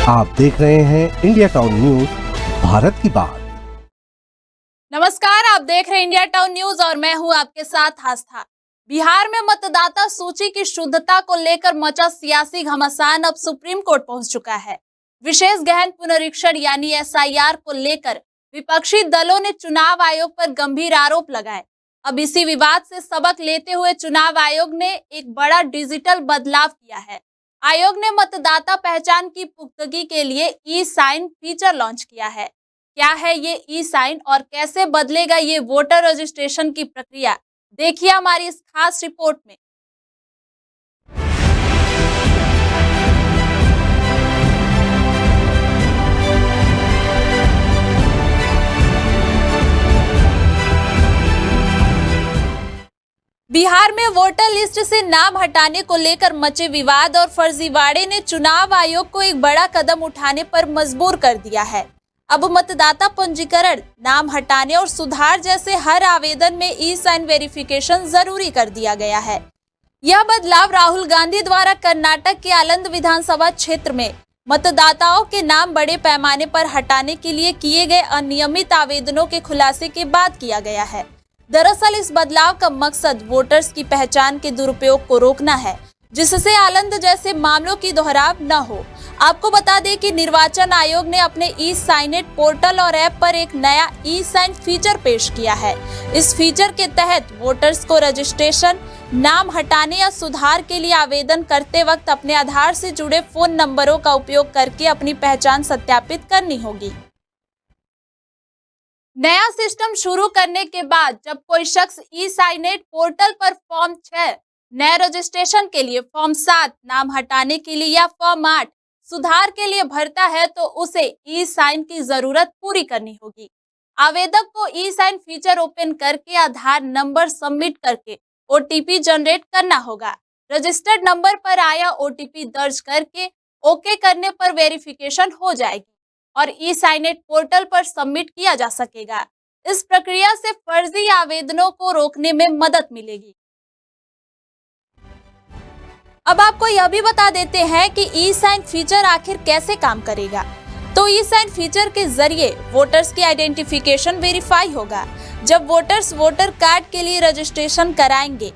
आप देख रहे हैं इंडिया टाउन न्यूज, भारत की बात। नमस्कार, आप देख रहे हैं इंडिया टाउन न्यूज और मैं हूं आपके साथ आस्था। बिहार में मतदाता सूची की शुद्धता को लेकर मचा सियासी घमासान अब सुप्रीम कोर्ट पहुंच चुका है। विशेष गहन पुनरीक्षण यानी एसआईआर को लेकर विपक्षी दलों ने चुनाव आयोग पर गंभीर आरोप लगाए। अब इसी विवाद से सबक लेते हुए चुनाव आयोग ने एक बड़ा डिजिटल बदलाव किया है। आयोग ने मतदाता पहचान की पुख्तगी के लिए ई साइन फीचर लॉन्च किया है। क्या है ये ई साइन और कैसे बदलेगा ये वोटर रजिस्ट्रेशन की प्रक्रिया, देखिए हमारी इस खास रिपोर्ट में। बिहार में वोटर लिस्ट से नाम हटाने को लेकर मचे विवाद और फर्जीवाड़े ने चुनाव आयोग को एक बड़ा कदम उठाने पर मजबूर कर दिया है। अब मतदाता पंजीकरण, नाम हटाने और सुधार जैसे हर आवेदन में ई साइन वेरिफिकेशन जरूरी कर दिया गया है। यह बदलाव राहुल गांधी द्वारा कर्नाटक के आलंद विधानसभा क्षेत्र में मतदाताओं के नाम बड़े पैमाने पर हटाने के लिए किए गए अनियमित आवेदनों के खुलासे के बाद किया गया है। दरअसल इस बदलाव का मकसद वोटर्स की पहचान के दुरुपयोग को रोकना है, जिससे आलंद जैसे मामलों की दोहराव न हो। आपको बता दें कि निर्वाचन आयोग ने अपने ई साइनेट पोर्टल और ऐप पर एक नया ई साइन फीचर पेश किया है। इस फीचर के तहत वोटर्स को रजिस्ट्रेशन, नाम हटाने या सुधार के लिए आवेदन करते वक्त अपने आधार से जुड़े फोन नंबरों का उपयोग करके अपनी पहचान सत्यापित करनी होगी। नया सिस्टम शुरू करने के बाद जब कोई शख्स ई साइनेट पोर्टल पर फॉर्म 6 नए रजिस्ट्रेशन के लिए, फॉर्म 7 नाम हटाने के लिए या फॉर्म 8 सुधार के लिए भरता है तो उसे ई साइन की जरूरत पूरी करनी होगी। आवेदक को ई साइन फीचर ओपन करके आधार नंबर सबमिट करके ओटीपी जनरेट करना होगा। रजिस्टर्ड नंबर पर आया ओटीपी दर्ज करके ओके करने पर वेरिफिकेशन हो जाएगी और ई साइनेट पोर्टल पर सबमिट किया जा सकेगा। इस प्रक्रिया से फर्जी आवेदनों को रोकने में मदद मिलेगी। अब आपको यह भी बता देते हैं कि ई साइन फीचर आखिर कैसे काम करेगा। तो ई साइन फीचर के जरिए वोटर्स की आइडेंटिफिकेशन वेरीफाई होगा। जब वोटर्स वोटर कार्ड के लिए रजिस्ट्रेशन कराएंगे,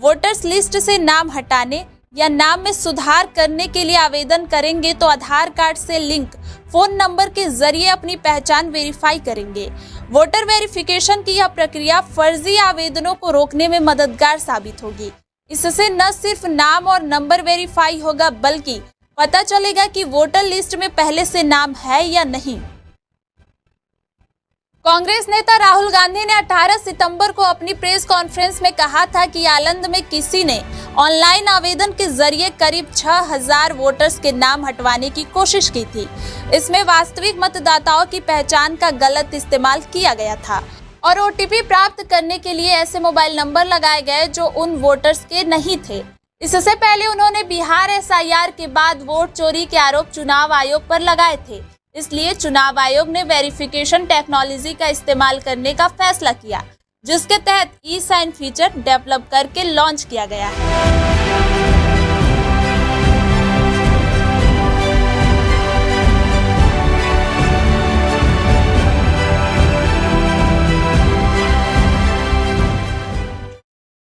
वोटर्स लिस्ट से नाम हटाने या नाम में सुधार करने के लिए आवेदन करेंगे तो आधार कार्ड से लिंक फोन नंबर के जरिए अपनी पहचान वेरीफाई करेंगे। वोटर वेरिफिकेशन की यह प्रक्रिया फर्जी आवेदनों को रोकने में मददगार साबित होगी। इससे न सिर्फ नाम और नंबर वेरीफाई होगा, बल्कि पता चलेगा कि वोटर लिस्ट में पहले से नाम है या नहीं। कांग्रेस नेता राहुल गांधी ने 18 सितंबर को अपनी प्रेस कॉन्फ्रेंस में कहा था कि आलंद में किसी ने ऑनलाइन आवेदन के जरिए करीब 6000 वोटर्स के नाम हटवाने की कोशिश की थी। इसमें वास्तविक मतदाताओं की पहचान का गलत इस्तेमाल किया गया था और ओटीपी प्राप्त करने के लिए ऐसे मोबाइल नंबर लगाए गए जो उन वोटर्स के नहीं थे। इससे पहले उन्होंने बिहार एसआईआर के बाद वोट चोरी के आरोप चुनाव आयोग पर लगाए थे। इसलिए चुनाव आयोग ने वेरिफिकेशन टेक्नोलॉजी का इस्तेमाल करने का फैसला किया, जिसके तहत ई साइन फीचर डेवलप करके लॉन्च किया गया है।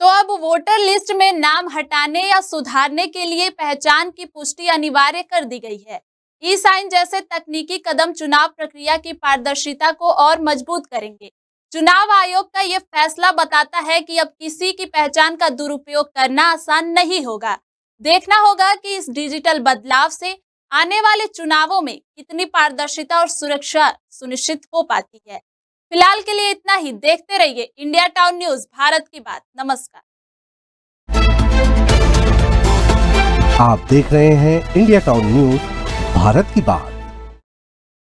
तो अब वोटर लिस्ट में नाम हटाने या सुधारने के लिए पहचान की पुष्टि अनिवार्य कर दी गई है। ई साइन जैसे तकनीकी कदम चुनाव प्रक्रिया की पारदर्शिता को और मजबूत करेंगे। चुनाव आयोग का यह फैसला बताता है कि अब किसी की पहचान का दुरुपयोग करना आसान नहीं होगा। देखना होगा कि इस डिजिटल बदलाव से आने वाले चुनावों में कितनी पारदर्शिता और सुरक्षा सुनिश्चित हो पाती है। फिलहाल के लिए इतना ही। देखते रहिए इंडिया टाउन न्यूज, भारत की बात। नमस्कार। आप देख रहे हैं इंडिया टाउन न्यूज, भारत की बात।